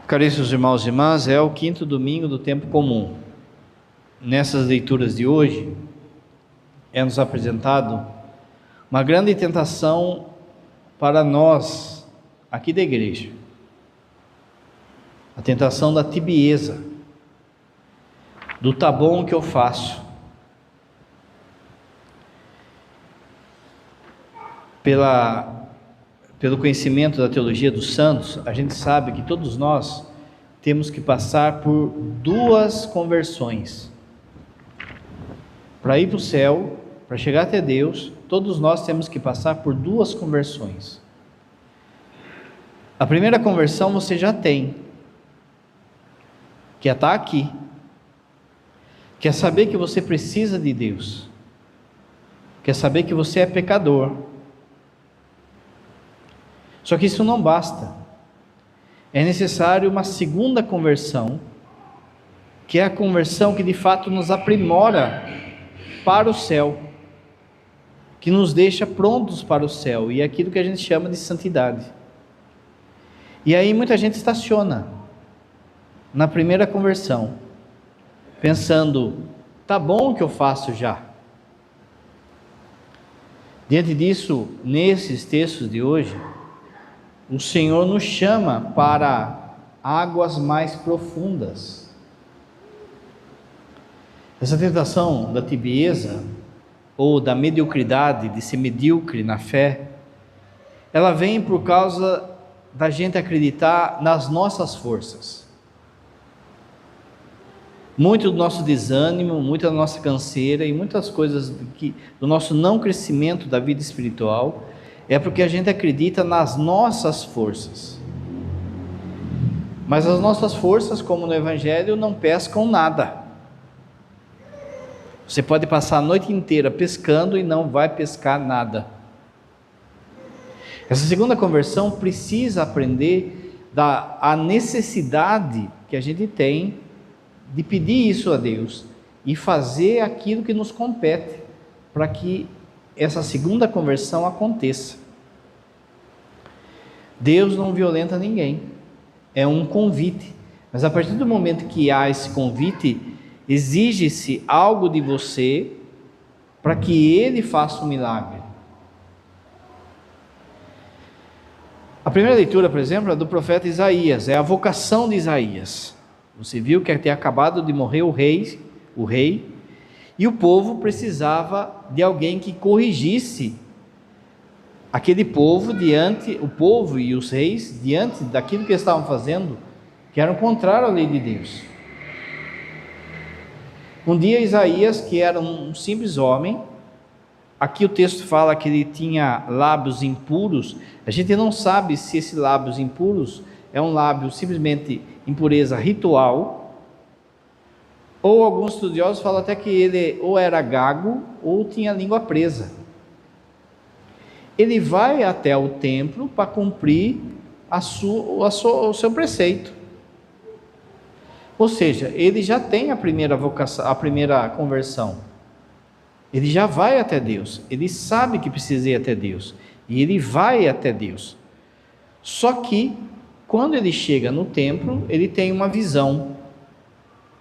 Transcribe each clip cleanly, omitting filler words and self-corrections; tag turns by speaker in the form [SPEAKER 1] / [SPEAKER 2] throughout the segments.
[SPEAKER 1] Caríssimos irmãos e irmãs, é o quinto domingo do tempo comum. Nessas leituras de hoje, é-nos apresentado uma grande tentação para nós, aqui da igreja. A tentação da tibieza, do tá bom que eu faço. Pelo conhecimento da teologia dos santos, a gente sabe que todos nós temos que passar por duas conversões. Para ir para o céu, para chegar até Deus, todos nós temos que passar por duas conversões. A primeira conversão você já tem, que é estar aqui, que é saber que você precisa de Deus, que é saber que você é pecador. Só que isso não basta. É necessário uma segunda conversão, que é a conversão que de fato nos aprimora para o céu, que nos deixa prontos para o céu, e é aquilo que a gente chama de santidade. E aí muita gente estaciona na primeira conversão, pensando, tá bom que eu faço já. Diante disso, nesses textos de hoje, o Senhor nos chama para águas mais profundas. Essa tentação da tibieza, ou da mediocridade, de ser medíocre na fé, ela vem por causa da gente acreditar nas nossas forças. Muito do nosso desânimo, muita da nossa canseira e muitas coisas do nosso não crescimento da vida espiritual é porque a gente acredita nas nossas forças. Mas as nossas forças, como no Evangelho, não pescam nada. Você pode passar a noite inteira pescando e não vai pescar nada. Essa segunda conversão precisa aprender a necessidade que a gente tem de pedir isso a Deus e fazer aquilo que nos compete para que essa segunda conversão aconteça. Deus não violenta ninguém, é um convite, mas a partir do momento que há esse convite, exige-se algo de você para que Ele faça um milagre. A primeira leitura, por exemplo, é do profeta Isaías, é a vocação de Isaías. Você viu que tinha acabado de morrer o rei, e o povo precisava de alguém que corrigisse aquele povo o povo e os reis, diante daquilo que eles estavam fazendo, que era contrário à lei de Deus. Um dia Isaías, que era um simples homem, aqui o texto fala que ele tinha lábios impuros. A gente não sabe se esses lábios impuros é um lábio simplesmente impureza ritual, ou alguns estudiosos falam até que ele ou era gago ou tinha a língua presa. Ele vai até o templo para cumprir o seu preceito. Ou seja, ele já tem a primeira vocação, a primeira conversão. Ele já vai até Deus. Ele sabe que precisa ir até Deus. E ele vai até Deus. Só que, quando ele chega no templo, ele tem uma visão.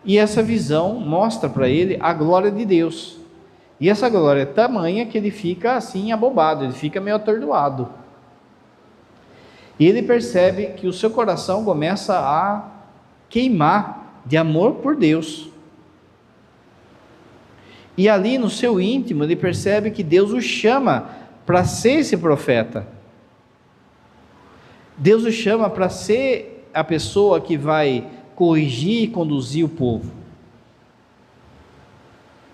[SPEAKER 1] E essa visão mostra para ele a glória de Deus. E essa glória é tamanha que ele fica assim abobado, ele fica meio atordoado. E ele percebe que o seu coração começa a queimar de amor por Deus. E ali no seu íntimo ele percebe que Deus o chama para ser esse profeta. Deus o chama para ser a pessoa que vai corrigir e conduzir o povo.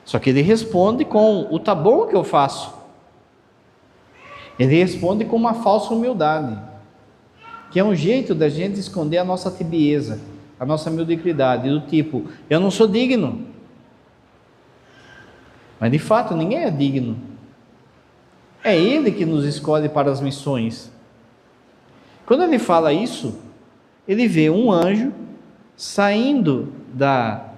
[SPEAKER 1] Só que ele responde com o tá bom que eu faço. Ele responde com uma falsa humildade, que é um jeito da gente esconder a nossa tibieza, a nossa mediocridade, do tipo, eu não sou digno. Mas de fato ninguém é digno. É Ele que nos escolhe para as missões. Quando ele fala isso, ele vê um anjo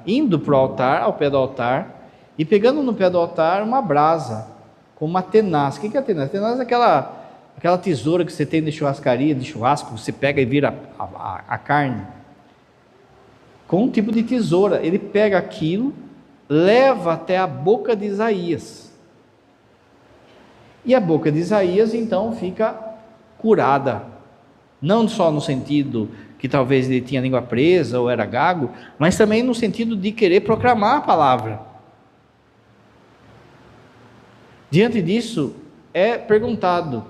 [SPEAKER 1] indo para o altar, ao pé do altar, e pegando no pé do altar uma brasa, com uma tenaz. O que é a tenaz? A tenaz é aquela tesoura que você tem de churrascaria, de churrasco, você pega e vira a carne. com um tipo de tesoura. Ele pega aquilo, leva até a boca de Isaías. E a boca de Isaías então fica curada. Não só no sentido que talvez ele tinha a língua presa ou era gago, mas também no sentido de querer proclamar a palavra. Diante disso, é perguntado: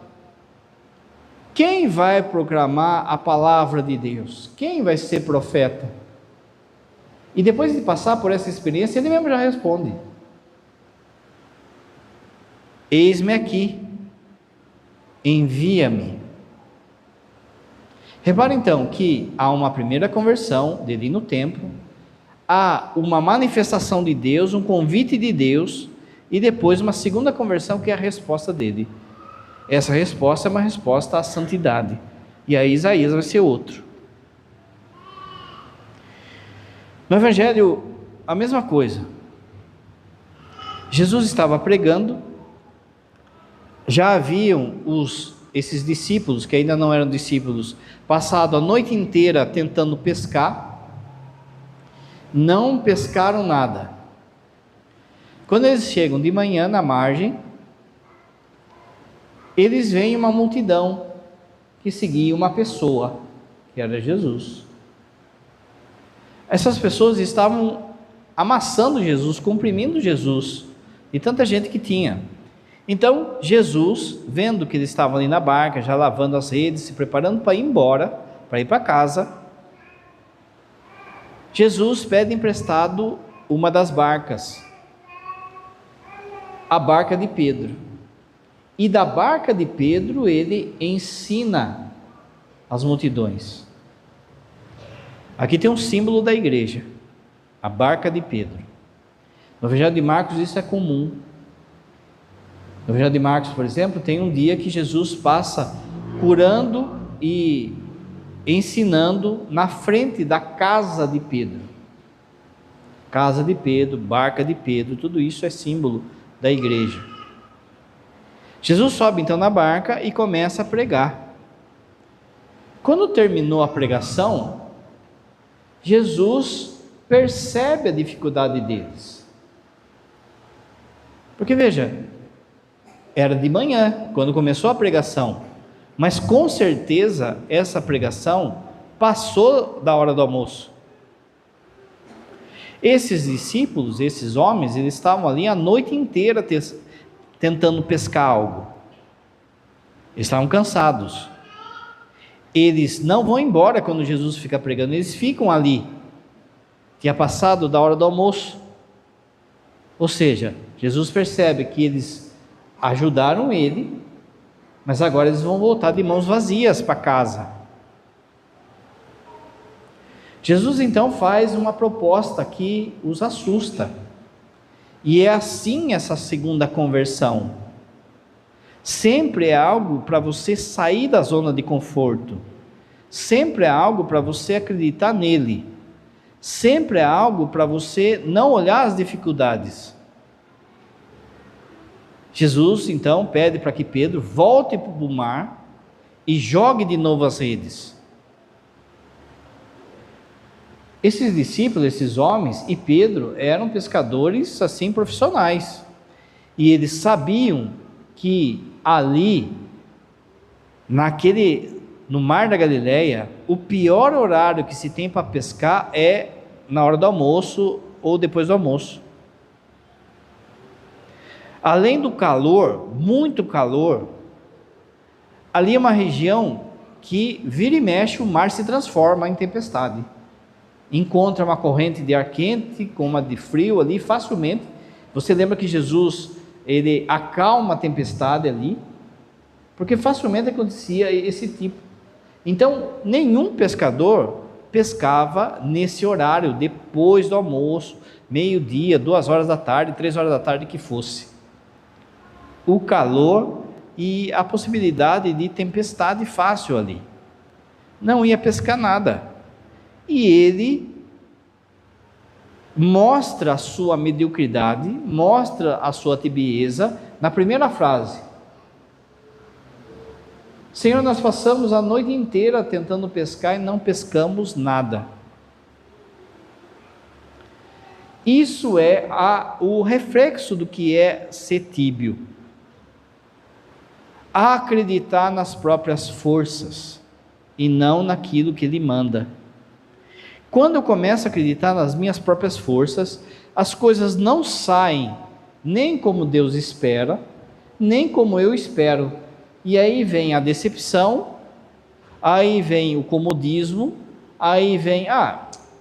[SPEAKER 1] quem vai proclamar a palavra de Deus? Quem vai ser profeta? E depois de passar por essa experiência, ele mesmo já responde: eis-me aqui, envia-me. Repara então que há uma primeira conversão dele no templo, há uma manifestação de Deus, um convite de Deus, e depois uma segunda conversão que é a resposta dele. Essa resposta é uma resposta à santidade, e aí Isaías vai ser outro. No Evangelho, a mesma coisa. Jesus estava pregando, já haviam esses discípulos, que ainda não eram discípulos, passado a noite inteira tentando pescar, não pescaram nada. Quando eles chegam de manhã na margem, eles veem uma multidão que seguia uma pessoa, que era Jesus. Essas pessoas estavam amassando Jesus, comprimindo Jesus, e tanta gente que tinha. Então Jesus, vendo que eles estavam ali na barca, já lavando as redes, se preparando para ir embora, para ir para casa, Jesus pede emprestado uma das barcas, a barca de Pedro. E da barca de Pedro ele ensina as multidões. Aqui tem um símbolo da igreja, a barca de Pedro. No Evangelho de Marcos isso é comum. No Evangelho de Marcos, por exemplo, tem um dia que Jesus passa curando e ensinando na frente da casa de Pedro. Casa de Pedro, barca de Pedro, tudo isso é símbolo da igreja. Jesus sobe então na barca e começa a pregar. Quando terminou a pregação, Jesus percebe a dificuldade deles. Porque veja, era de manhã, quando começou a pregação, mas com certeza essa pregação passou da hora do almoço. Esses discípulos, esses homens, eles estavam ali a noite inteira tentando pescar algo. Eles estavam cansados. Eles não vão embora quando Jesus fica pregando, eles ficam ali. Tinha passado da hora do almoço. Ou seja, Jesus percebe que eles ajudaram ele, mas agora eles vão voltar de mãos vazias para casa. Jesus então faz uma proposta que os assusta, e é assim essa segunda conversão. Sempre é algo para você sair da zona de conforto, sempre é algo para você acreditar nele, sempre é algo para você não olhar as dificuldades. Jesus então pede para que Pedro volte para o mar e jogue de novo as redes. Esses discípulos, esses homens e Pedro eram pescadores assim profissionais, e eles sabiam que ali, no mar da Galileia, o pior horário que se tem para pescar é na hora do almoço ou depois do almoço. Além do calor, muito calor, ali é uma região que vira e mexe o mar se transforma em tempestade. Encontra uma corrente de ar quente com uma de frio ali facilmente. Você lembra que Jesus, ele acalma a tempestade ali, porque facilmente acontecia esse tipo. Então, nenhum pescador pescava nesse horário, depois do almoço, meio-dia, 2 horas da tarde, 3 horas da tarde que fosse. O calor e a possibilidade de tempestade fácil ali. Não ia pescar nada. E ele mostra a sua mediocridade, mostra a sua tibieza na primeira frase. Senhor, nós passamos a noite inteira tentando pescar e não pescamos nada. Isso é o reflexo do que é ser tíbio. Acreditar nas próprias forças e não naquilo que Ele manda. Quando eu começo a acreditar nas minhas próprias forças, as coisas não saem nem como Deus espera, nem como eu espero. E aí vem a decepção, aí vem o comodismo, aí vem,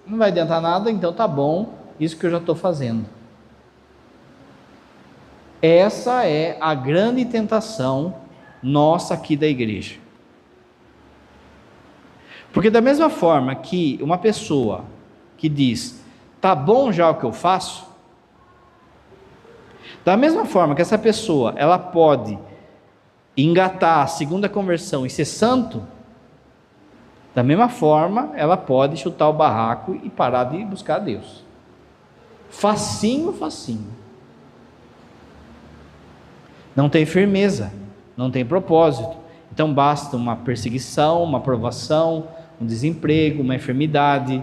[SPEAKER 1] não vai adiantar nada, então tá bom, isso que eu já estou fazendo. Essa é a grande tentação nossa aqui da igreja. Porque da mesma forma que uma pessoa que diz, tá bom já o que eu faço, da mesma forma que essa pessoa, ela pode engatar a segunda conversão e ser santo, da mesma forma, ela pode chutar o barraco e parar de buscar a Deus. Facinho, facinho. Não tem firmeza, não tem propósito. Então basta uma perseguição, uma provação, um desemprego, uma enfermidade,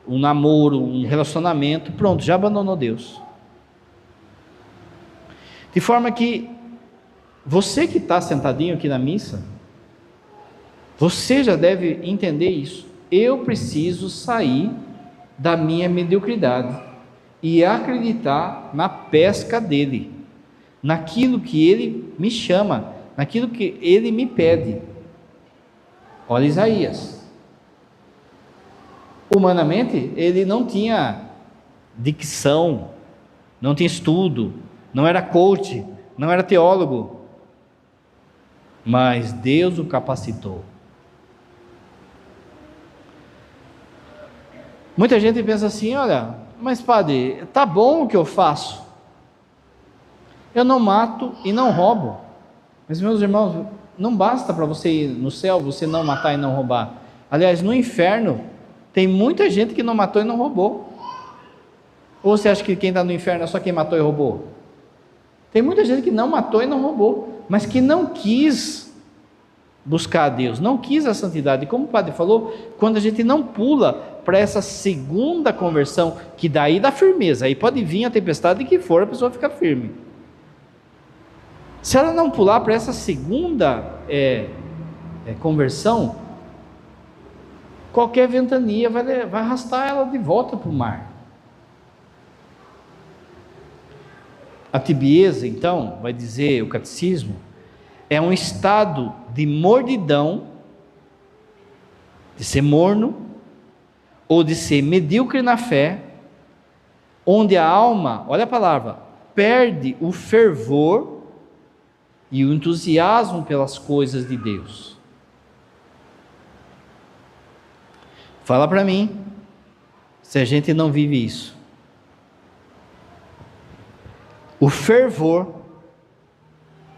[SPEAKER 1] um namoro, um relacionamento, pronto, já abandonou Deus. De forma que você que está sentadinho aqui na missa, você já deve entender isso. Eu preciso sair da minha mediocridade e acreditar na pesca dele, naquilo que ele me chama, naquilo que ele me pede. Olha Isaías. Humanamente, ele não tinha dicção, não tinha estudo, não era coach, não era teólogo, mas Deus o capacitou. Muita gente pensa assim, olha, mas padre, tá bom o que eu faço, eu não mato e não roubo, mas meus irmãos, não basta para você ir no céu, você não matar e não roubar. Aliás, no inferno, tem muita gente que não matou e não roubou. Ou você acha que quem está no inferno é só quem matou e roubou? Tem muita gente que não matou e não roubou, mas que não quis buscar a Deus, não quis a santidade. E como o padre falou, quando a gente não pula para essa segunda conversão, que daí dá firmeza, aí pode vir a tempestade que for, a pessoa fica firme. Se ela não pular para essa segunda conversão, qualquer ventania vai arrastar ela de volta para o mar. A tibieza, então, vai dizer o catecismo, é um estado de mordidão, de ser morno, ou de ser medíocre na fé, onde a alma, olha a palavra, perde o fervor e o entusiasmo pelas coisas de Deus. Fala para mim, se a gente não vive isso. O fervor,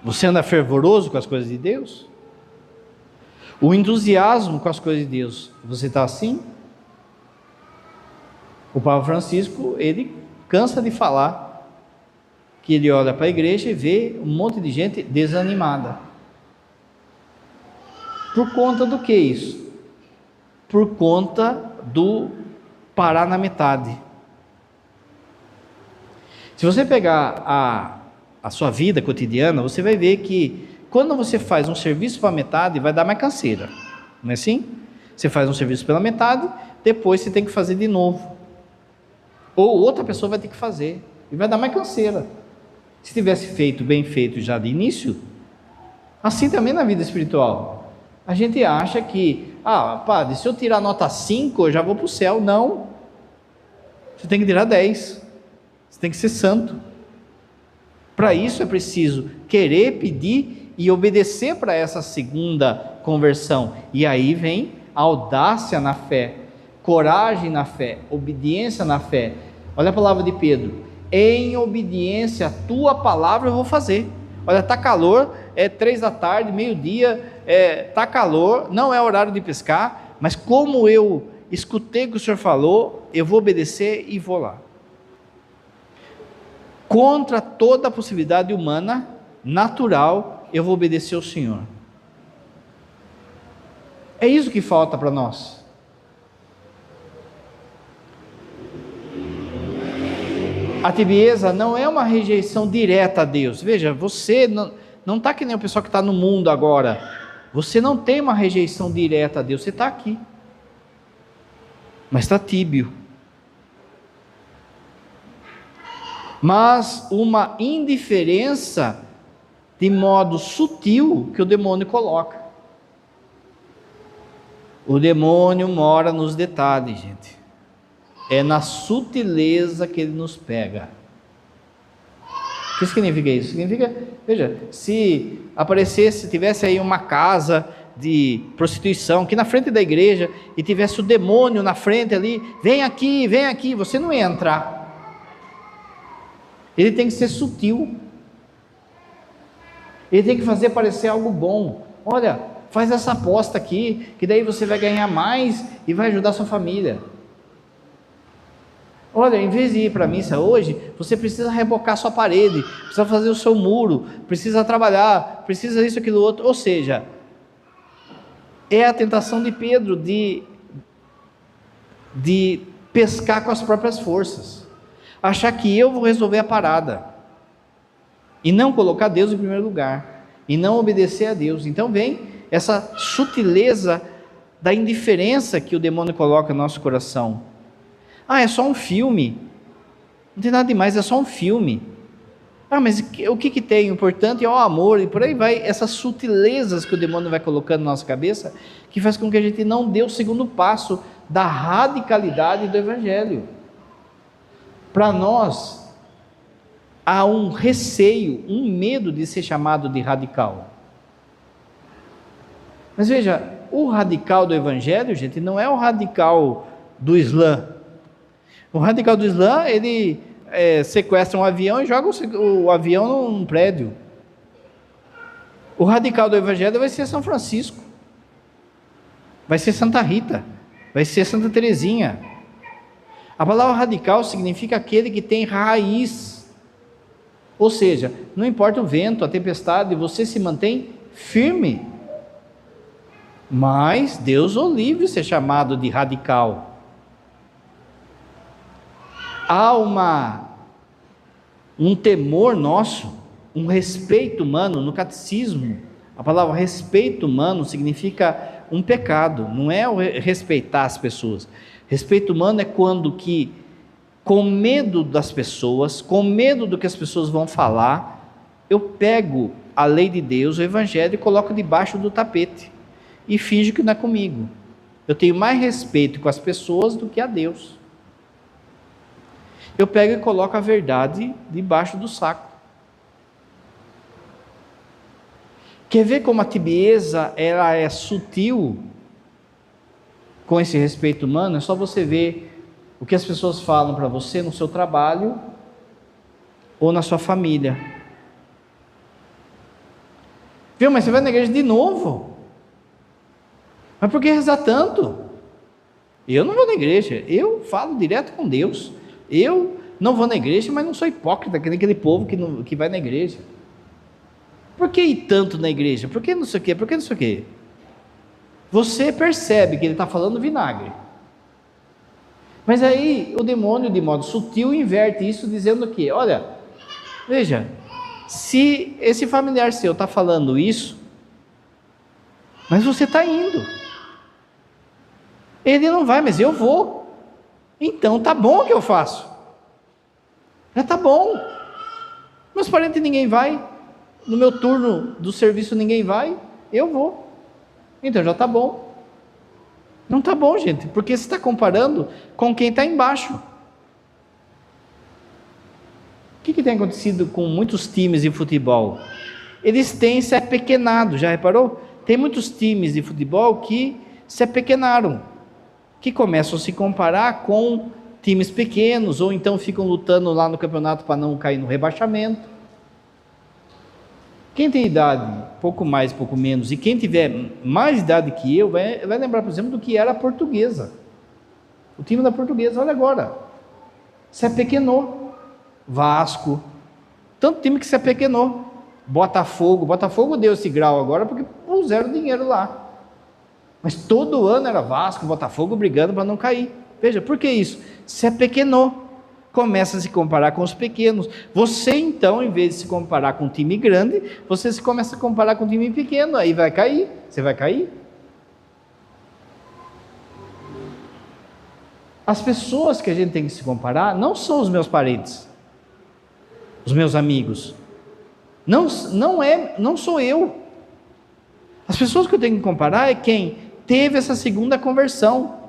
[SPEAKER 1] você anda fervoroso com as coisas de Deus? O entusiasmo com as coisas de Deus, você está assim? O Papa Francisco, ele cansa de falar que ele olha para a igreja e vê um monte de gente desanimada. Por conta do que isso? Por conta do parar na metade. Se você pegar a sua vida cotidiana, você vai ver que quando você faz um serviço para metade, vai dar mais canseira, não é assim? Você faz um serviço pela metade, depois você tem que fazer de novo, ou outra pessoa vai ter que fazer, e vai dar mais canseira. Se tivesse feito bem feito já de início, assim também na vida espiritual, a gente acha que, padre, se eu tirar nota 5, eu já vou para o céu. Não, você tem que tirar 10, você tem que ser santo. Para isso é preciso querer, pedir e obedecer para essa segunda conversão. E aí vem audácia na fé, coragem na fé, obediência na fé. Olha a palavra de Pedro: em obediência à tua palavra eu vou fazer. Olha, está calor, é 3 da tarde, meio-dia, está calor, não é horário de pescar, mas como eu escutei o que o Senhor falou, eu vou obedecer e vou lá. Contra toda a possibilidade humana, natural, eu vou obedecer ao Senhor. É isso que falta para nós. A tibieza não é uma rejeição direta a Deus. Veja, você não está que nem o pessoal que está no mundo agora. Você não tem uma rejeição direta a Deus, você está aqui. Mas está tíbio. Mas uma indiferença de modo sutil que o demônio coloca. O demônio mora nos detalhes, gente. É na sutileza que ele nos pega. O que significa isso? Significa, veja, se aparecesse, tivesse aí uma casa de prostituição aqui na frente da igreja e tivesse o demônio na frente ali, vem aqui, você não ia entrar. Ele tem que ser sutil. Ele tem que fazer parecer algo bom. Olha, faz essa aposta aqui, que daí você vai ganhar mais e vai ajudar a sua família. Olha, em vez de ir para a missa hoje, você precisa rebocar sua parede, precisa fazer o seu muro, precisa trabalhar, precisa isso, aquilo, outro. Ou seja, é a tentação de Pedro de pescar com as próprias forças. Achar que eu vou resolver a parada. E não colocar Deus em primeiro lugar. E não obedecer a Deus. Então vem essa sutileza da indiferença que o demônio coloca no nosso coração. Ah, é só um filme. Não tem nada demais, é só um filme. Ah, mas o que tem? O importante é o amor, e por aí vai. Essas sutilezas que o demônio vai colocando na nossa cabeça, que faz com que a gente não dê o segundo passo da radicalidade do Evangelho. Para nós, há um receio, um medo de ser chamado de radical. Mas veja, o radical do Evangelho, gente, não é o radical do Islã. O radical do Islã, ele sequestra um avião e joga o avião num prédio. O radical do Evangelho vai ser São Francisco, vai ser Santa Rita, vai ser Santa Teresinha. A palavra radical significa aquele que tem raiz. Ou seja, não importa o vento, a tempestade, você se mantém firme. Mas Deus o livre de ser chamado de radical. Há um temor nosso, um respeito humano. No catecismo, a palavra respeito humano significa um pecado, não é o respeitar as pessoas. Respeito humano é quando que, com medo das pessoas, com medo do que as pessoas vão falar, eu pego a lei de Deus, o Evangelho, e coloco debaixo do tapete, e finjo que não é comigo. Eu tenho mais respeito com as pessoas do que a Deus. Eu pego e coloco a verdade debaixo do saco. Quer ver como a tibieza ela é sutil com esse respeito humano? É só você ver o que as pessoas falam para você no seu trabalho ou na sua família. Viu, mas você vai na igreja de novo? Mas por que rezar tanto? Eu não vou na igreja, eu falo direto com Deus. Eu não vou na igreja, mas não sou hipócrita, que nem aquele povo que vai na igreja. Por que ir tanto na igreja? Por que não sei o quê? Por que não sei o quê? Você percebe que ele está falando vinagre. Mas aí o demônio, de modo sutil, inverte isso dizendo que, olha, veja, se esse familiar seu está falando isso, mas você está indo. Ele não vai, mas eu vou. Então tá bom o que eu faço. Já tá bom. Meus parentes ninguém vai. No meu turno do serviço ninguém vai. Eu vou. Então já tá bom. Não tá bom, gente, porque você está comparando com quem está embaixo. O que tem acontecido com muitos times de futebol? Eles têm se apequenado, já reparou? Tem muitos times de futebol que se apequenaram, que começam a se comparar com times pequenos, ou então ficam lutando lá no campeonato para não cair no rebaixamento. Quem tem idade, pouco mais, pouco menos, e quem tiver mais idade que eu, vai lembrar, por exemplo, do que era a Portuguesa. O time da Portuguesa, olha agora, se apequenou. Vasco, tanto time que se apequenou. Botafogo deu esse grau agora porque puseram dinheiro lá. Mas todo ano era Vasco, Botafogo brigando para não cair. Veja, por que isso? Se apequenou. começa a se comparar com os pequenos. Você então, em vez de se comparar com um time grande, você se começa a comparar com um time pequeno, aí vai cair, você vai cair. As pessoas que a gente tem que se comparar não são os meus parentes, os meus amigos, não sou eu. As pessoas que eu tenho que comparar é quem teve essa segunda conversão,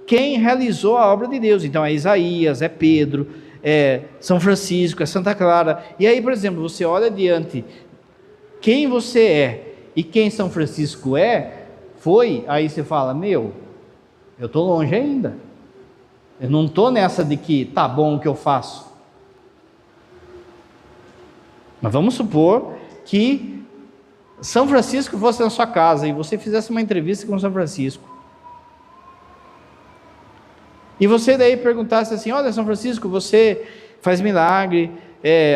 [SPEAKER 1] quem realizou a obra de Deus. Então é Isaías, é Pedro, é São Francisco, é Santa Clara. E aí, por exemplo, você olha diante quem você é e quem São Francisco foi, aí você fala, eu estou longe ainda. Eu não estou nessa de que tá bom o que eu faço. Mas vamos supor que São Francisco fosse na sua casa e você fizesse uma entrevista com São Francisco. E você daí perguntasse assim, olha São Francisco, você faz milagre,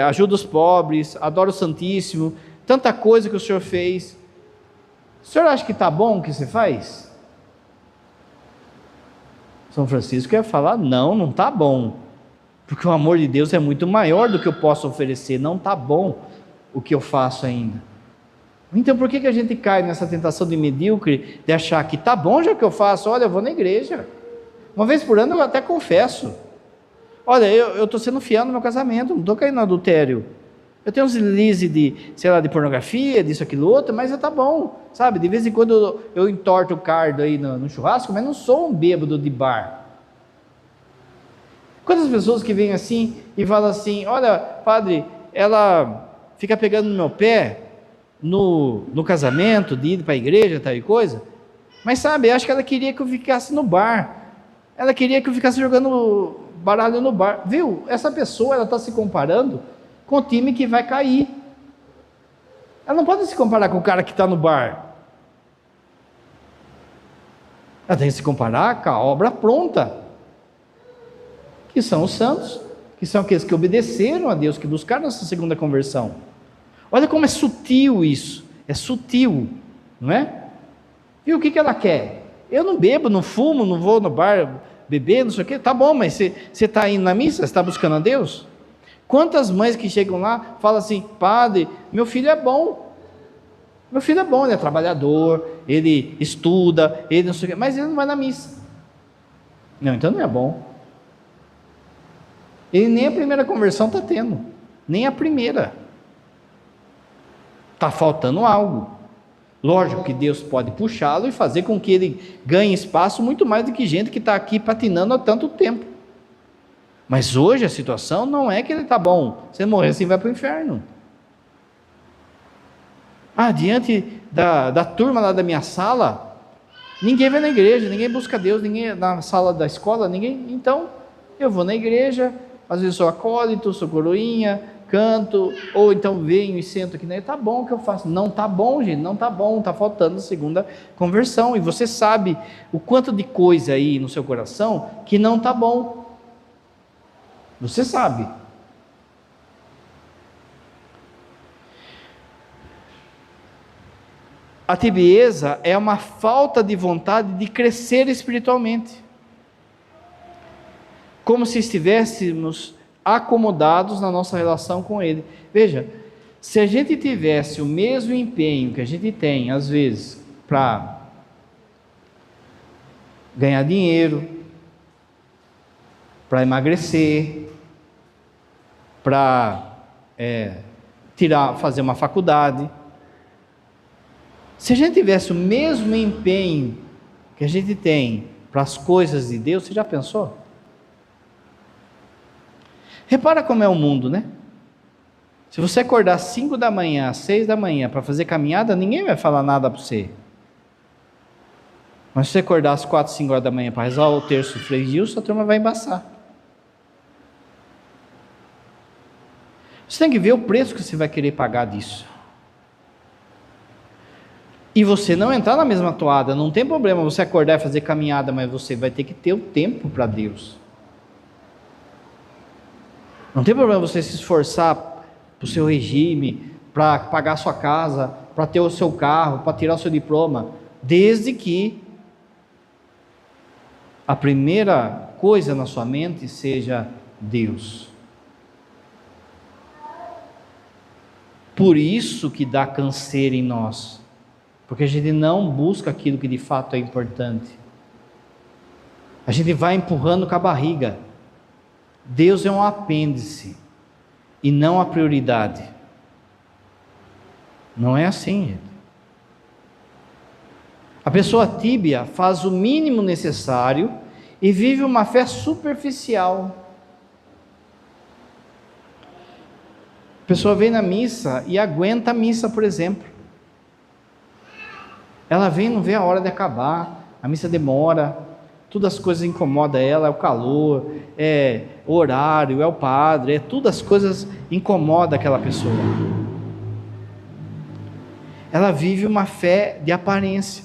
[SPEAKER 1] ajuda os pobres, adora o Santíssimo, tanta coisa que o senhor fez. O senhor acha que está bom o que você faz? São Francisco ia falar, não está bom, porque o amor de Deus é muito maior do que eu posso oferecer, não está bom o que eu faço ainda. Então por que a gente cai nessa tentação de medíocre, de achar que está bom já que eu faço? Olha, eu vou na igreja, uma vez por ano eu até confesso, olha, eu estou sendo fiel no meu casamento, não estou caindo no adultério, eu tenho uns releases de, de pornografia, disso, aquilo, outro, mas está bom, sabe, de vez em quando eu entorto o cardo aí no churrasco, mas não sou um bêbado de bar. Quantas pessoas que vêm assim e falam assim, olha padre, ela fica pegando no meu pé no casamento, de ir para a igreja, tal e coisa, mas sabe, acho que ela queria que eu ficasse no bar, ela queria que eu ficasse jogando baralho no bar, viu, essa pessoa, ela está se comparando com o time que vai cair, ela não pode se comparar com o cara que está no bar, ela tem que se comparar com a obra pronta, que são os santos, que são aqueles que obedeceram a Deus, que buscaram essa segunda conversão. Olha como é sutil isso, é sutil, não é? E o que ela quer? Eu não bebo, não fumo, não vou no bar beber, não sei o quê, tá bom, mas você está indo na missa, você está buscando a Deus? Quantas mães que chegam lá, falam assim, padre, meu filho é bom, ele é trabalhador, ele estuda, ele não sei o quê, mas ele não vai na missa. Não, então não é bom. Ele nem a primeira conversão está tendo, nem a primeira. Está faltando algo. Lógico que Deus pode puxá-lo e fazer com que ele ganhe espaço muito mais do que gente que está aqui patinando há tanto tempo. Mas hoje a situação não é que ele está bom, se ele morrer assim vai para o inferno. Diante da turma lá da minha sala, ninguém vai na igreja, ninguém busca Deus, ninguém na sala da escola, ninguém. Então, eu vou na igreja, às vezes sou acólito, sou coroinha, canto, ou então venho e sento aqui, tá bom o que eu faço? Não tá bom, gente, não tá bom, está faltando a segunda conversão, e você sabe o quanto de coisa aí no seu coração que não tá bom, você sabe. A tibieza é uma falta de vontade de crescer espiritualmente, como se estivéssemos acomodados na nossa relação com Ele. Veja, se a gente tivesse o mesmo empenho que a gente tem, às vezes, para ganhar dinheiro, para emagrecer, para fazer uma faculdade, se a gente tivesse o mesmo empenho que a gente tem para as coisas de Deus, você já pensou? Repara como é o mundo, né? Se você acordar às 5 da manhã, às 6 da manhã para fazer caminhada, ninguém vai falar nada para você. Mas se você acordar às 4, 5 horas da manhã para rezar o terço do Frei Gilson, a turma vai embaçar. Você tem que ver o preço que você vai querer pagar disso. E você não entrar na mesma toada, não tem problema você acordar e fazer caminhada, mas você vai ter que ter o tempo para Deus. Não tem problema você se esforçar para o seu regime, para pagar a sua casa, para ter o seu carro, para tirar o seu diploma, desde que a primeira coisa na sua mente seja Deus. Por isso que dá canseira em nós, porque a gente não busca aquilo que de fato é importante. A gente vai empurrando com a barriga. Deus é um apêndice e não a prioridade. Não é assim, gente. A pessoa tíbia faz o mínimo necessário e vive uma fé superficial. A pessoa vem na missa e aguenta a missa, por exemplo. Ela vem e não vê a hora de acabar, a missa demora, todas as coisas incomodam ela, é o calor, é o horário, é o padre, todas as coisas incomodam aquela pessoa. Ela vive uma fé de aparência,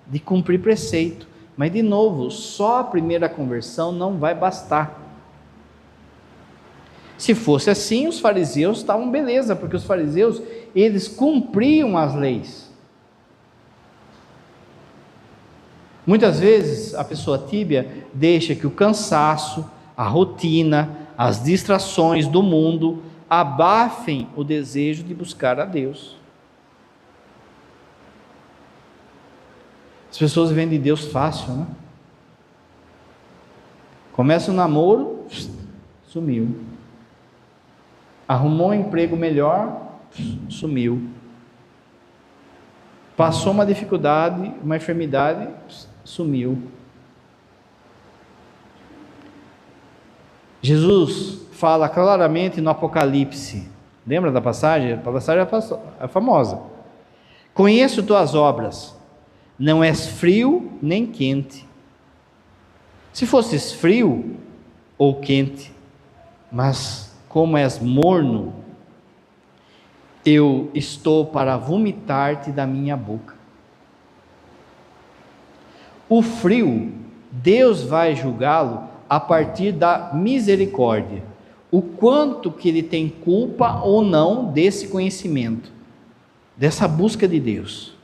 [SPEAKER 1] de cumprir preceito, mas de novo, só a primeira conversão não vai bastar. Se fosse assim, os fariseus estavam beleza, porque os fariseus, eles cumpriam as leis. Muitas vezes a pessoa tíbia deixa que o cansaço, a rotina, as distrações do mundo abafem o desejo de buscar a Deus. As pessoas vêm de Deus fácil, né? Começa um namoro, sumiu. Arrumou um emprego melhor, sumiu. Passou uma dificuldade, uma enfermidade, sumiu. Jesus fala claramente no Apocalipse. Lembra da passagem? A passagem é famosa. Conheço tuas obras, não és frio nem quente. Se fosses frio ou quente, mas como és morno, eu estou para vomitar-te da minha boca. O frio, Deus vai julgá-lo a partir da misericórdia, o quanto que ele tem culpa ou não desse conhecimento, dessa busca de Deus.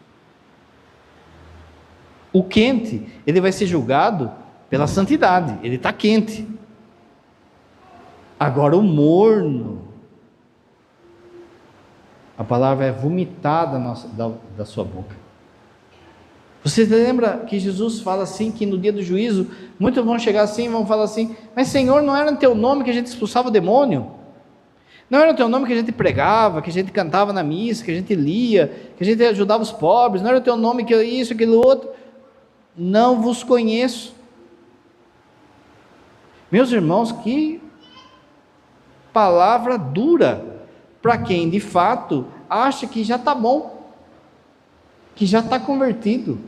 [SPEAKER 1] O quente, ele vai ser julgado pela santidade, ele está quente. Agora o morno, a palavra é vomitada da sua boca. Você lembra que Jesus fala assim, que no dia do juízo, muitos vão chegar assim e vão falar assim, mas Senhor, não era no teu nome que a gente expulsava o demônio? Não era no teu nome que a gente pregava, que a gente cantava na missa, que a gente lia, que a gente ajudava os pobres? Não era no teu nome que isso, aquilo, outro? Não vos conheço. Meus irmãos, que palavra dura para quem de fato acha que já está bom, que já está convertido,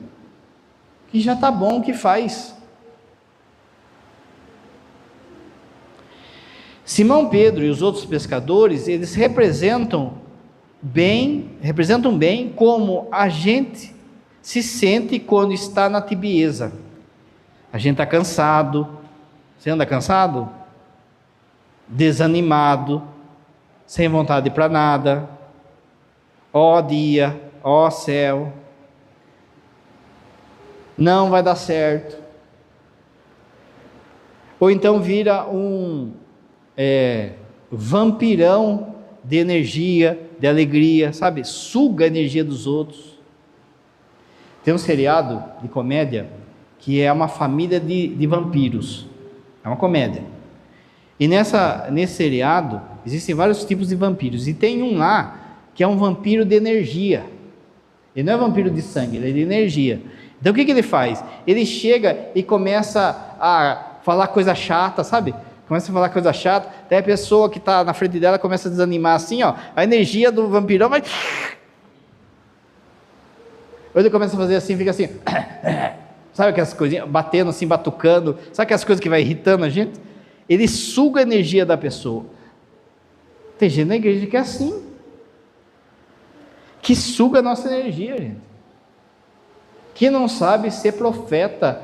[SPEAKER 1] que já está bom o que faz. Simão Pedro e os outros pescadores, eles representam bem como a gente se sente quando está na tibieza. A gente está cansado. Você anda cansado? Desanimado, sem vontade para nada. Ó dia, ó céu, não vai dar certo. Ou então vira um vampirão de energia, de alegria, sabe? Suga a energia dos outros. Tem um seriado de comédia que é uma família de vampiros. É uma comédia. E nesse seriado existem vários tipos de vampiros. E tem um lá que é um vampiro de energia. Ele não é vampiro de sangue, ele é de energia. Então o que ele faz? Ele chega e começa a falar coisa chata, sabe? Começa a falar coisa chata, daí a pessoa que está na frente dela começa a desanimar assim, ó. A energia do vampirão vai... Ou ele começa a fazer assim, fica assim... Sabe aquelas coisinhas, batendo assim, batucando, sabe aquelas coisas que vai irritando a gente? Ele suga a energia da pessoa. Tem gente na igreja que é assim, que suga a nossa energia, gente, que não sabe ser profeta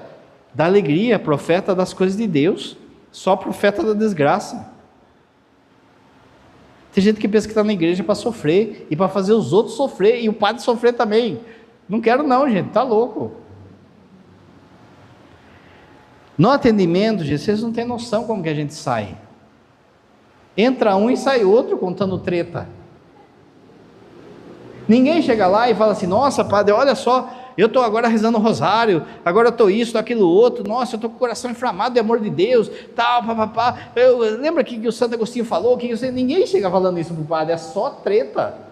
[SPEAKER 1] da alegria, profeta das coisas de Deus, só profeta da desgraça. Tem gente que pensa que está na igreja para sofrer, e para fazer os outros sofrer, e o padre sofrer também. Não quero não, gente, está louco. No atendimento, gente, vocês não têm noção como que a gente sai. Entra um e sai outro contando treta. Ninguém chega lá e fala assim: nossa, padre, olha só, eu estou agora rezando o rosário, agora eu estou isso, aquilo outro, nossa, eu estou com o coração inflamado de amor de Deus, tal, papapá. Lembra que o Santo Agostinho falou? Ninguém chega falando isso para o padre, é só treta.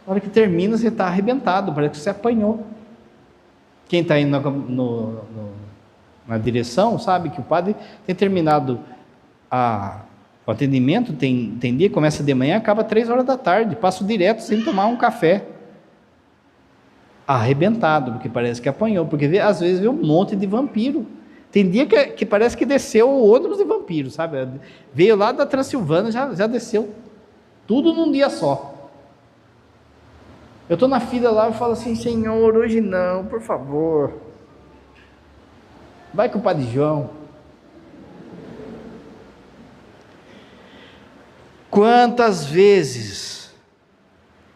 [SPEAKER 1] Na hora que termina, você está arrebentado, parece que você apanhou. Quem está indo na direção sabe que o padre tem terminado o atendimento, tem dia que começa de manhã, acaba 3 horas da tarde, passo direto sem tomar um café. Arrebentado, porque parece que apanhou, porque às vezes vê um monte de vampiro. Tem dia que parece que desceu o ônibus de vampiro, sabe? Veio lá da Transilvânia, já desceu tudo num dia só. Eu estou na fila lá e falo assim: Senhor, hoje não, por favor. Vai com o Padre João. Quantas vezes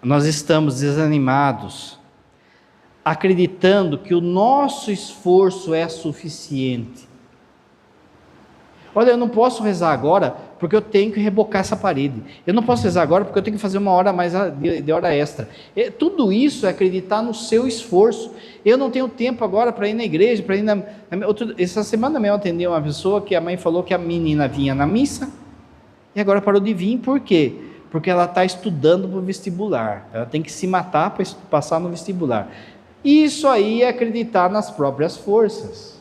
[SPEAKER 1] nós estamos desanimados, acreditando que o nosso esforço é suficiente. Olha, eu não posso rezar agora porque eu tenho que rebocar essa parede. Eu não posso rezar agora porque eu tenho que fazer 1 hora mais de hora extra. Tudo isso é acreditar no seu esforço. Eu não tenho tempo agora para ir na igreja, para ir essa semana mesmo eu atendi uma pessoa que a mãe falou que a menina vinha na missa e agora parou de vir. Por quê? Porque ela está estudando para o vestibular. Ela tem que se matar para passar no vestibular. Isso aí é acreditar nas próprias forças.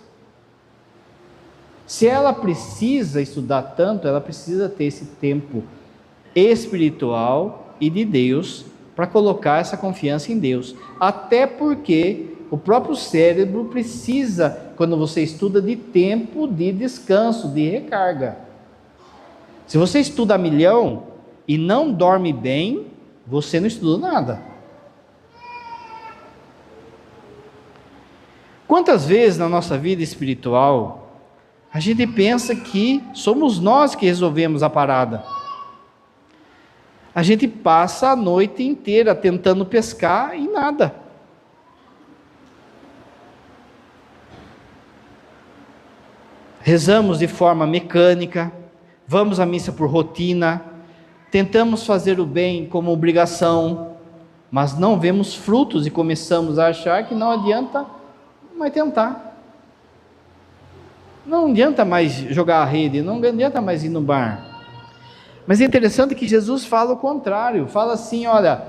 [SPEAKER 1] Se ela precisa estudar tanto, ela precisa ter esse tempo espiritual e de Deus para colocar essa confiança em Deus. Até porque o próprio cérebro precisa, quando você estuda, de tempo de descanso, de recarga. Se você estuda a milhão e não dorme bem, você não estuda nada. Quantas vezes na nossa vida espiritual a gente pensa que somos nós que resolvemos a parada? A gente passa a noite inteira tentando pescar e nada. Rezamos de forma mecânica, vamos à missa por rotina, tentamos fazer o bem como obrigação, mas não vemos frutos e começamos a achar que não adianta mais tentar. Não adianta mais jogar a rede, não adianta mais ir no bar. Mas é interessante que Jesus fala o contrário, fala assim: olha,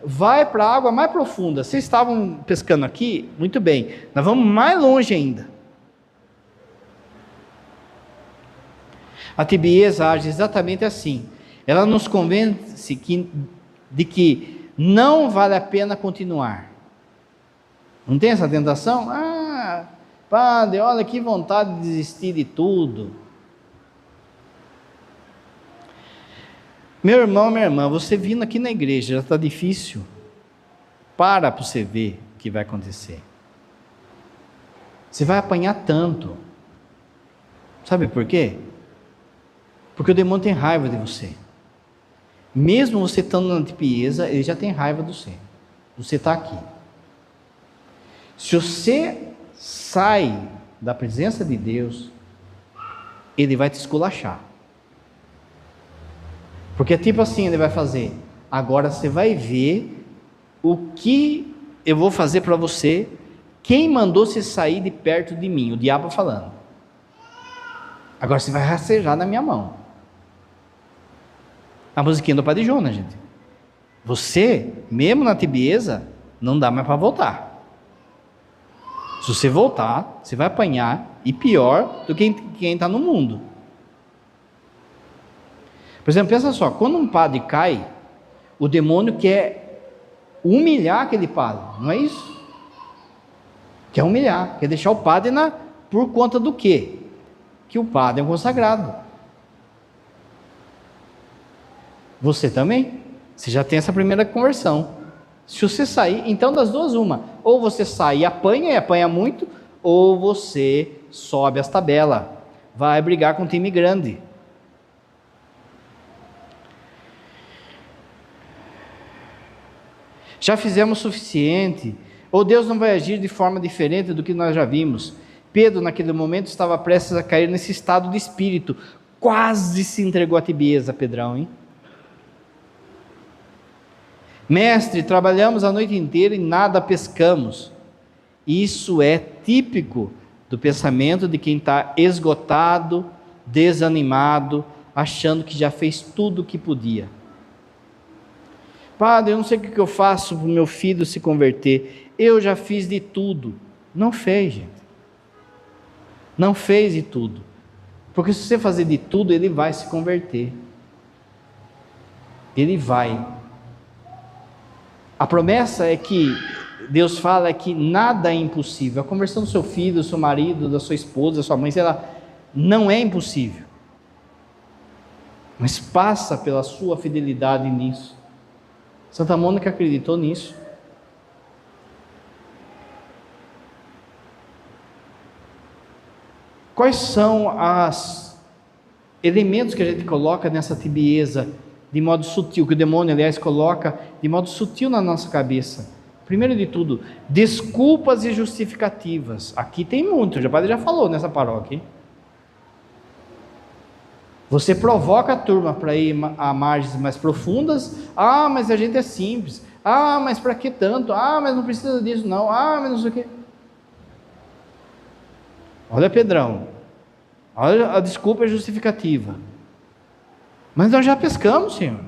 [SPEAKER 1] vai para a água mais profunda. Vocês estavam pescando aqui? Muito bem, nós vamos mais longe ainda. A tibieza age exatamente assim. Ela nos convence de que não vale a pena continuar. Não tem essa tentação? Padre, olha que vontade de desistir de tudo. Meu irmão, minha irmã, você vindo aqui na igreja já está difícil. Para você ver o que vai acontecer. Você vai apanhar tanto. Sabe por quê? Porque o demônio tem raiva de você. Mesmo você estando na tibieza, ele já tem raiva de você. Você está aqui. Se você sai da presença de Deus, ele vai te esculachar. Porque é tipo assim, ele vai fazer: agora você vai ver o que eu vou fazer para você, quem mandou você sair de perto de mim, o diabo falando. Agora você vai rastejar na minha mão. A musiquinha do Padre Jonas, gente. Você, mesmo na tibieza, não dá mais para voltar. Se você voltar, você vai apanhar, e pior do que quem está no mundo. Por exemplo, pensa só, quando um padre cai, o demônio quer humilhar aquele padre, não é isso? Quer humilhar, quer deixar o padre por conta do quê? Que o padre é um consagrado. Você também, você já tem essa primeira conversão. Se você sair, então das duas uma, ou você sai e apanha muito, ou você sobe as tabelas, vai brigar com um time grande. Já fizemos o suficiente, ou Deus não vai agir de forma diferente do que nós já vimos. Pedro naquele momento estava prestes a cair nesse estado de espírito. quase se entregou à tibieza, Pedrão, hein? Mestre, trabalhamos a noite inteira e nada pescamos. Isso é típico do pensamento de quem está esgotado, desanimado, achando que já fez tudo o que podia. Padre, eu não sei o que eu faço para o meu filho se converter. Eu já fiz de tudo. Não fez, gente. Não fez de tudo. Porque se você fazer de tudo, ele vai se converter. Ele vai. A promessa é que Deus fala que nada é impossível. A conversão do seu filho, do seu marido, da sua esposa, da sua mãe, sei lá, não é impossível. Mas passa pela sua fidelidade nisso. Santa Mônica acreditou nisso. Quais são os elementos que a gente coloca nessa tibieza de modo sutil, que o demônio, aliás, coloca de modo sutil na nossa cabeça? Primeiro de tudo, desculpas e justificativas. Aqui tem muito, o padre já falou nessa paróquia, hein? Você provoca a turma para ir a margens mais profundas. Ah, mas a gente é simples. Ah, mas para que tanto? Ah, mas não precisa disso não. Ah, mas não sei o quê. Olha, Pedrão, olha a desculpa é justificativa. Mas nós já pescamos, Senhor.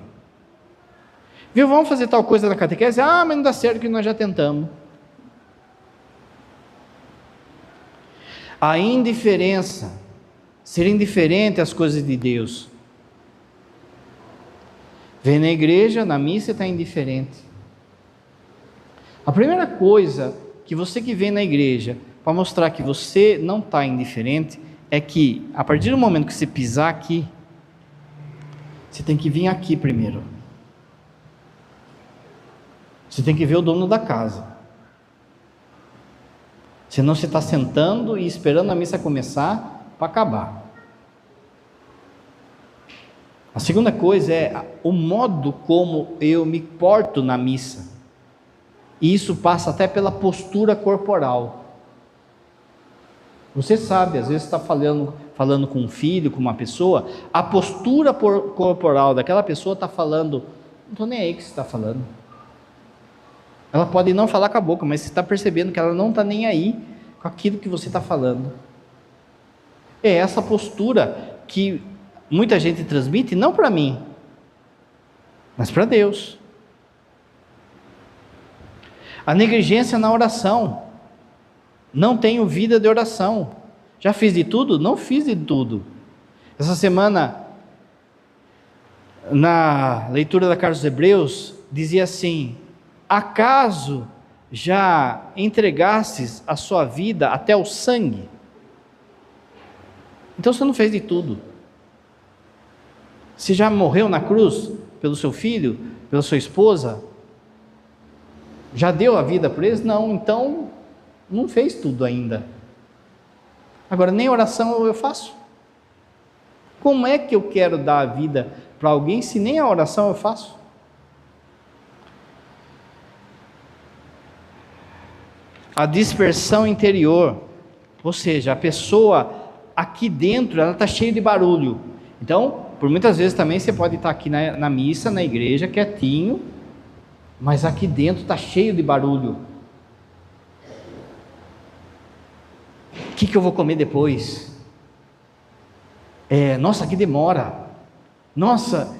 [SPEAKER 1] Viu, vamos fazer tal coisa na catequese? Ah, mas não dá certo que nós já tentamos. A indiferença. Ser indiferente às coisas de Deus. Vem na igreja, na missa, está indiferente. A primeira coisa que você que vem na igreja, para mostrar que você não está indiferente, é que, a partir do momento que você pisar aqui, você tem que vir aqui primeiro. Você tem que ver o dono da casa. Senão você está sentando e esperando a missa começar para acabar. A segunda coisa é o modo como eu me porto na missa. E isso passa até pela postura corporal. Você sabe, às vezes está falando com um filho, com uma pessoa, a postura corporal daquela pessoa está falando, não estou nem aí que você está falando. Ela pode não falar com a boca, mas você está percebendo que ela não está nem aí com aquilo que você está falando. É essa postura que muita gente transmite, não para mim, mas para Deus. A negligência na oração. Não tenho vida de oração. Já fiz de tudo? Não fiz de tudo. Essa semana, na leitura da Carta aos Hebreus, dizia assim: acaso já entregastes a sua vida até o sangue? Então você não fez de tudo. Você já morreu na cruz pelo seu filho, pela sua esposa? Já deu a vida por eles? Não, então não fez tudo ainda. Agora, nem oração eu faço. Como é que eu quero dar a vida para alguém se nem a oração eu faço? A dispersão interior, ou seja, a pessoa aqui dentro, ela está cheia de barulho. Então, por muitas vezes também você pode estar aqui na missa, na igreja, quietinho, mas aqui dentro está cheio de barulho. O que eu vou comer depois? Nossa, que demora. Nossa,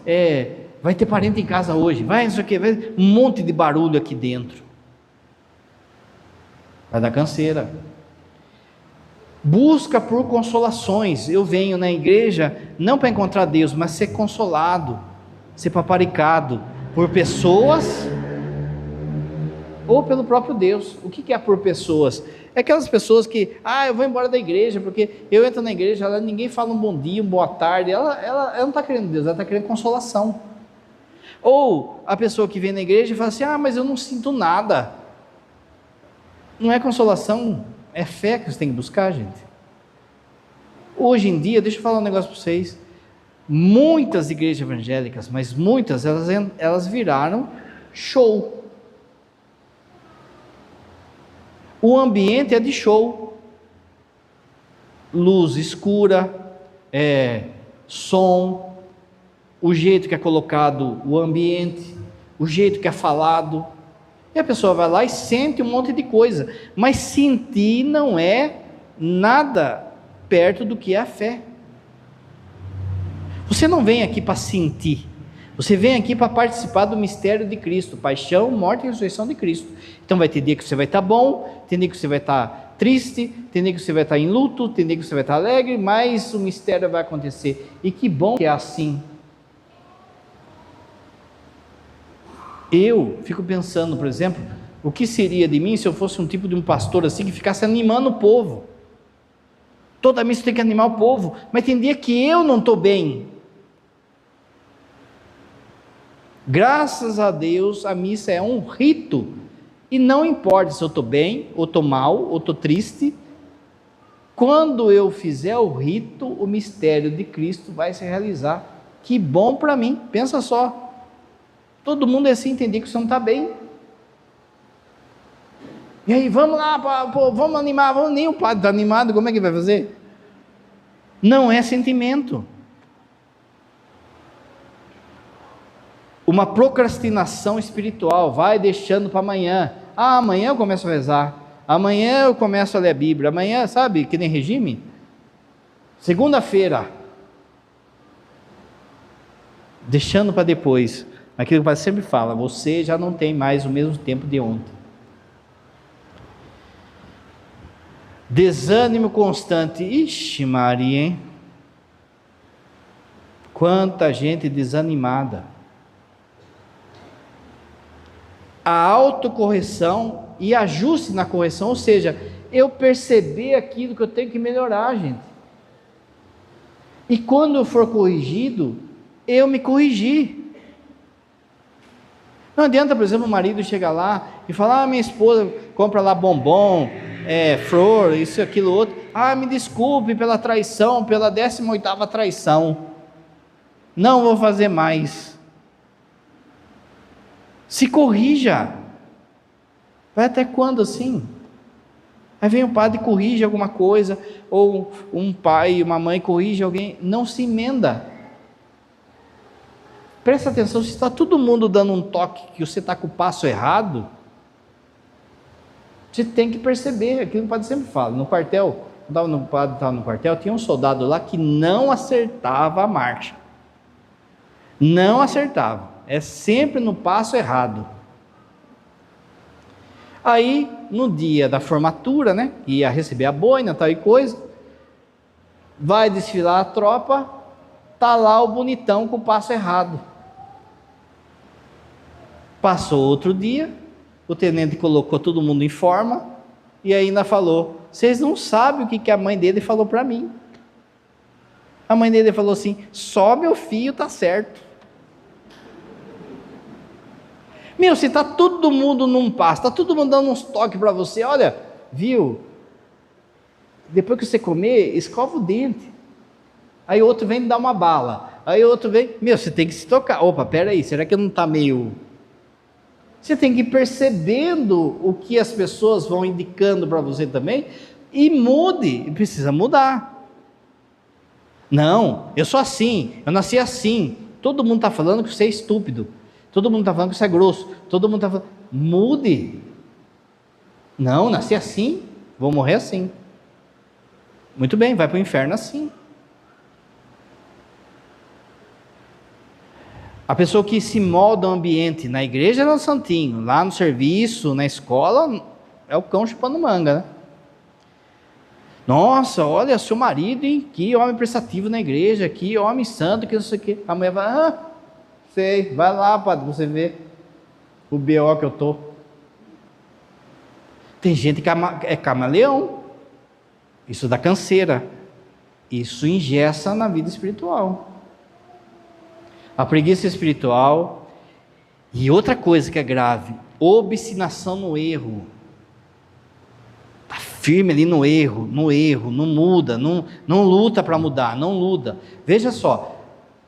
[SPEAKER 1] vai ter parente em casa hoje. Vai, isso aqui, vai, um monte de barulho aqui dentro. Vai dar canseira. Busca por consolações. Eu venho na igreja não para encontrar Deus, mas ser consolado, ser paparicado por pessoas ou pelo próprio Deus. O que é por pessoas? É aquelas pessoas que, eu vou embora da igreja, porque eu entro na igreja, ninguém fala um bom dia, uma boa tarde, ela não está querendo Deus, ela está querendo consolação. Ou a pessoa que vem na igreja e fala assim, mas eu não sinto nada. Não é consolação, é fé que você tem que buscar, gente. Hoje em dia, deixa eu falar um negócio para vocês, muitas igrejas evangélicas, mas muitas, elas viraram show. O ambiente é de show, luz escura, som, o jeito que é colocado o ambiente, o jeito que é falado. E a pessoa vai lá e sente um monte de coisa, mas sentir não é nada perto do que é a fé. Você não vem aqui para sentir, você vem aqui para participar do mistério de Cristo, paixão, morte e ressurreição de Cristo. Então vai ter dia que você vai estar bom, tem dia que você vai estar triste, tem dia que você vai estar em luto, tem dia que você vai estar alegre, mas o mistério vai acontecer. E que bom que é assim. Eu fico pensando, por exemplo, o que seria de mim se eu fosse um tipo de um pastor assim, que ficasse animando o povo. Toda missa tem que animar o povo, mas tem dia que eu não estou bem. Graças a Deus, a missa é um rito, e não importa se eu estou bem, ou estou mal, ou estou triste, quando eu fizer o rito, o mistério de Cristo vai se realizar. Que bom para mim, pensa só. Todo mundo é assim, entender que você não está bem. E aí, vamos lá, vamos animar, nem o padre está animado, como é que vai fazer? Não é sentimento. Uma procrastinação espiritual, vai deixando para amanhã. Amanhã eu começo a rezar, amanhã eu começo a ler a Bíblia, amanhã, sabe, que nem regime. Segunda-feira, deixando para depois. Aquilo que o padre sempre fala, você já não tem mais o mesmo tempo de ontem. Desânimo constante. Ixi, Maria, hein? Quanta gente desanimada. A autocorreção e ajuste na correção, ou seja, eu perceber aquilo que eu tenho que melhorar, gente. E quando eu for corrigido, eu me corrigir. Não adianta, por exemplo, o marido chegar lá e falar, minha esposa compra lá bombom, flor, isso, aquilo, outro. Me desculpe pela traição, pela 18ª traição. Não vou fazer mais. Se corrija. Vai até quando assim? Aí vem o padre e corrige alguma coisa, ou um pai e uma mãe corrige alguém, não se emenda. Presta atenção, se está todo mundo dando um toque que você está com o passo errado, você tem que perceber, aquilo que o padre sempre fala, no quartel, quando o padre estava no quartel, tinha um soldado lá que não acertava a marcha, não acertava, é sempre no passo errado. Aí, no dia da formatura, né, ia receber a boina, tal e coisa, vai desfilar a tropa, tá lá o bonitão com o passo errado. Passou outro dia, o tenente colocou todo mundo em forma, e ainda falou, vocês não sabem o que a mãe dele falou para mim. A mãe dele falou assim, só meu filho tá certo. Meu, se está todo mundo num passo, está todo mundo dando uns toques para você, olha, viu, depois que você comer, escova o dente. Aí outro vem dar uma bala, aí outro vem, você tem que se tocar, opa, peraí, será que não está meio... Você tem que ir percebendo o que as pessoas vão indicando para você também, e mude, precisa mudar. Não, eu sou assim, eu nasci assim, todo mundo está falando que você é estúpido, todo mundo está falando que você é grosso, todo mundo está falando, mude. Não, nasci assim, vou morrer assim. Muito bem, vai para o inferno assim. A pessoa que se molda o ambiente, na igreja é o santinho, lá no serviço, na escola, é o cão chupando manga, né? Nossa, olha, seu marido, hein? Que homem prestativo na igreja, que homem santo, que não sei o quê. A mulher vai, sei, vai lá, padre, você vê o B.O. que eu tô. Tem gente que é camaleão, isso dá canseira, isso engessa na vida espiritual. A preguiça espiritual, e outra coisa que é grave, obstinação no erro. Está firme ali no erro, não muda, não luta para mudar, não luta. Veja só,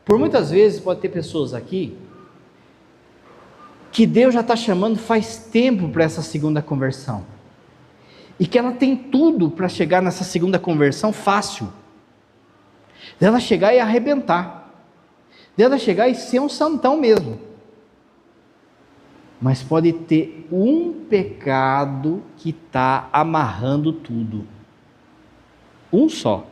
[SPEAKER 1] por muitas vezes pode ter pessoas aqui, que Deus já está chamando faz tempo para essa segunda conversão, e que ela tem tudo para chegar nessa segunda conversão fácil. Dela chegar e arrebentar. Dela chegar e ser um santão mesmo. Mas pode ter um pecado que está amarrando tudo. Um só.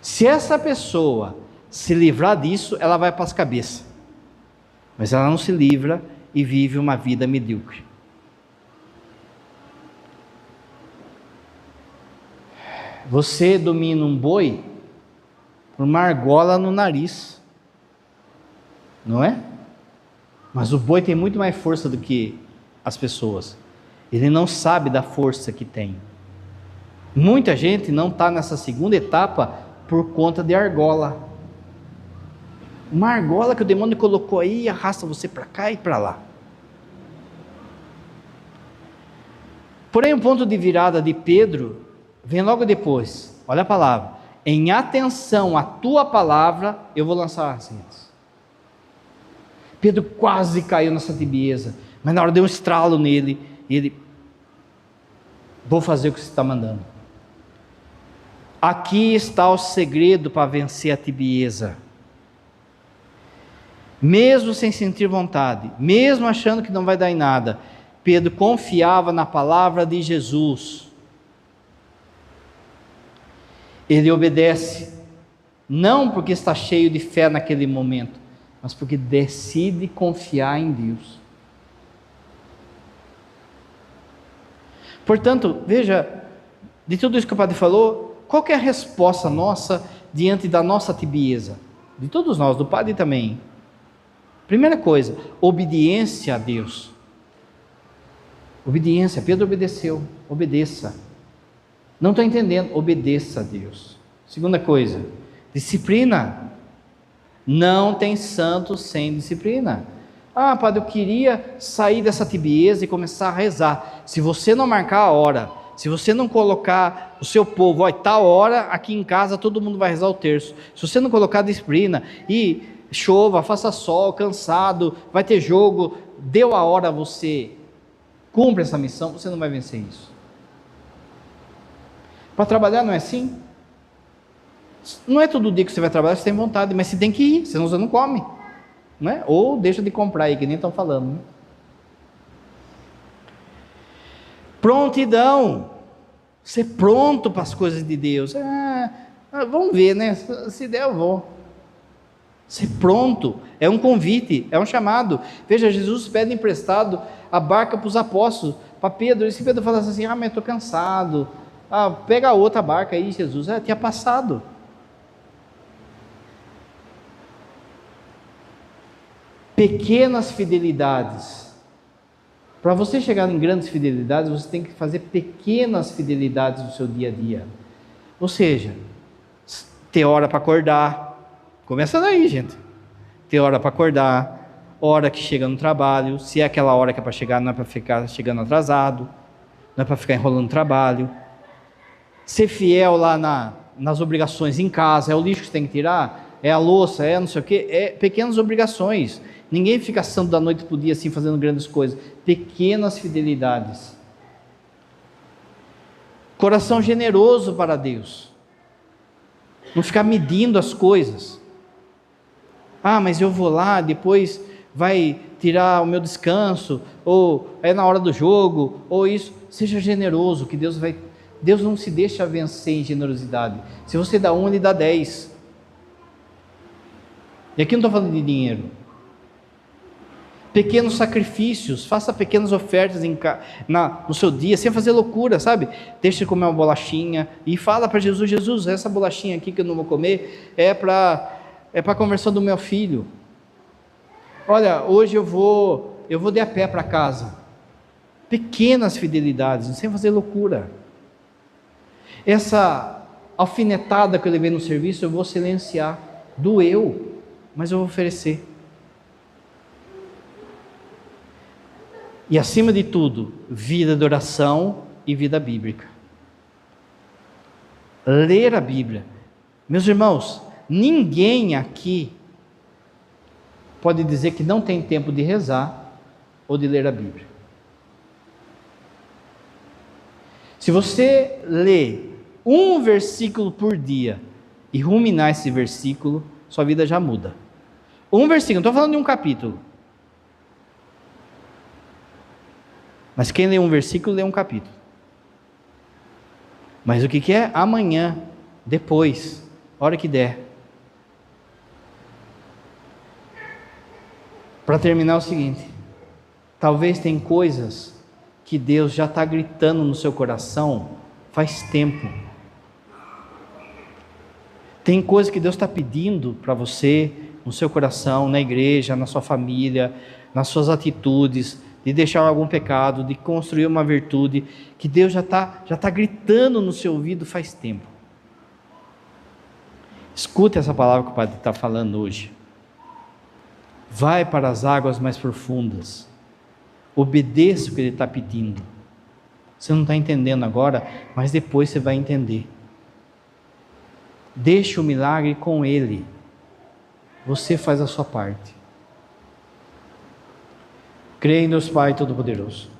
[SPEAKER 1] Se essa pessoa se livrar disso, ela vai para as cabeças. Mas ela não se livra e vive uma vida medíocre. Você domina um boi por uma argola no nariz, não é? Mas o boi tem muito mais força do que as pessoas. Ele não sabe da força que tem. Muita gente não está nessa segunda etapa por conta de argola. Uma argola que o demônio colocou aí e arrasta você para cá e para lá. Porém, o ponto de virada de Pedro vem logo depois. Olha a palavra. Em atenção à tua palavra, eu vou lançar as redes. Pedro quase caiu nessa tibieza, mas na hora deu um estralo nele, e ele, vou fazer o que você está mandando. Aqui está o segredo para vencer a tibieza. Mesmo sem sentir vontade, mesmo achando que não vai dar em nada, Pedro confiava na palavra de Jesus. Ele obedece, não porque está cheio de fé naquele momento, mas porque decide confiar em Deus. Portanto, veja, de tudo isso que o padre falou, qual que é a resposta nossa diante da nossa tibieza? De todos nós, do padre também. Primeira coisa, obediência a Deus. Obediência, Pedro obedeceu, obedeça. Não estou entendendo, obedeça a Deus. Segunda coisa, disciplina. Não tem santo sem disciplina. Ah, padre, eu queria sair dessa tibieza e começar a rezar. Se você não marcar a hora, se você não colocar o seu povo, olha, tal hora aqui em casa todo mundo vai rezar o terço. Se você não colocar disciplina e chova, faça sol, cansado, vai ter jogo, deu a hora, você cumpre essa missão, você não vai vencer isso. Para trabalhar não é assim? Não é todo dia que você vai trabalhar, você tem vontade, mas você tem que ir, senão você não come, não é? Ou deixa de comprar aí, que nem estão falando, né? Prontidão, ser pronto para as coisas de Deus. Vamos ver, né? Se der eu vou. Ser pronto, é um convite, é um chamado. Veja, Jesus pede emprestado a barca para os apóstolos, para Pedro, e se Pedro falasse assim, mas eu estou cansado, pega a outra barca aí, Jesus, tinha passado. Pequenas fidelidades. Para você chegar em grandes fidelidades, você tem que fazer pequenas fidelidades no seu dia a dia. Ou seja, ter hora para acordar. Começa daí, gente. Ter hora para acordar, hora que chega no trabalho. Se é aquela hora que é para chegar, não é para ficar chegando atrasado, não é para ficar enrolando o trabalho. Ser fiel lá nas obrigações em casa. É o lixo que você tem que tirar? É a louça? É não sei o quê? É pequenas obrigações. Ninguém fica santo da noite para o dia assim fazendo grandes coisas. Pequenas fidelidades. Coração generoso para Deus. Não ficar medindo as coisas. Mas eu vou lá, depois vai tirar o meu descanso, ou é na hora do jogo, ou isso. Seja generoso, que Deus não se deixa vencer em generosidade. Se você dá 1, Ele dá 10. E aqui não estou falando de dinheiro. Pequenos sacrifícios, faça pequenas ofertas no seu dia, sem fazer loucura, sabe? Deixa de comer uma bolachinha e fala para Jesus, Jesus, essa bolachinha aqui que eu não vou comer é para a conversão do meu filho. Olha, hoje eu vou de a pé para casa. Pequenas fidelidades, sem fazer loucura. Essa alfinetada que eu levei no serviço, eu vou silenciar. Doeu, mas eu vou oferecer. E acima de tudo, vida de oração e vida bíblica. Ler a Bíblia. Meus irmãos, ninguém aqui pode dizer que não tem tempo de rezar ou de ler a Bíblia. Se você lê um versículo por dia e ruminar esse versículo, sua vida já muda. Um versículo, não estou falando de um capítulo. Mas quem lê um versículo, lê um capítulo. Mas o que é? Amanhã, depois, hora que der. Para terminar, é o seguinte: talvez tem coisas que Deus já está gritando no seu coração faz tempo. Tem coisas que Deus está pedindo para você, no seu coração, na igreja, na sua família, nas suas atitudes, de deixar algum pecado, de construir uma virtude, que Deus já está gritando no seu ouvido faz tempo. Escute essa palavra que o Padre está falando hoje. Vai para as águas mais profundas. Obedeça o que Ele está pedindo. Você não está entendendo agora, mas depois você vai entender. Deixe o milagre com Ele. Você faz a sua parte. Creia em Deus Pai Todo-Poderoso,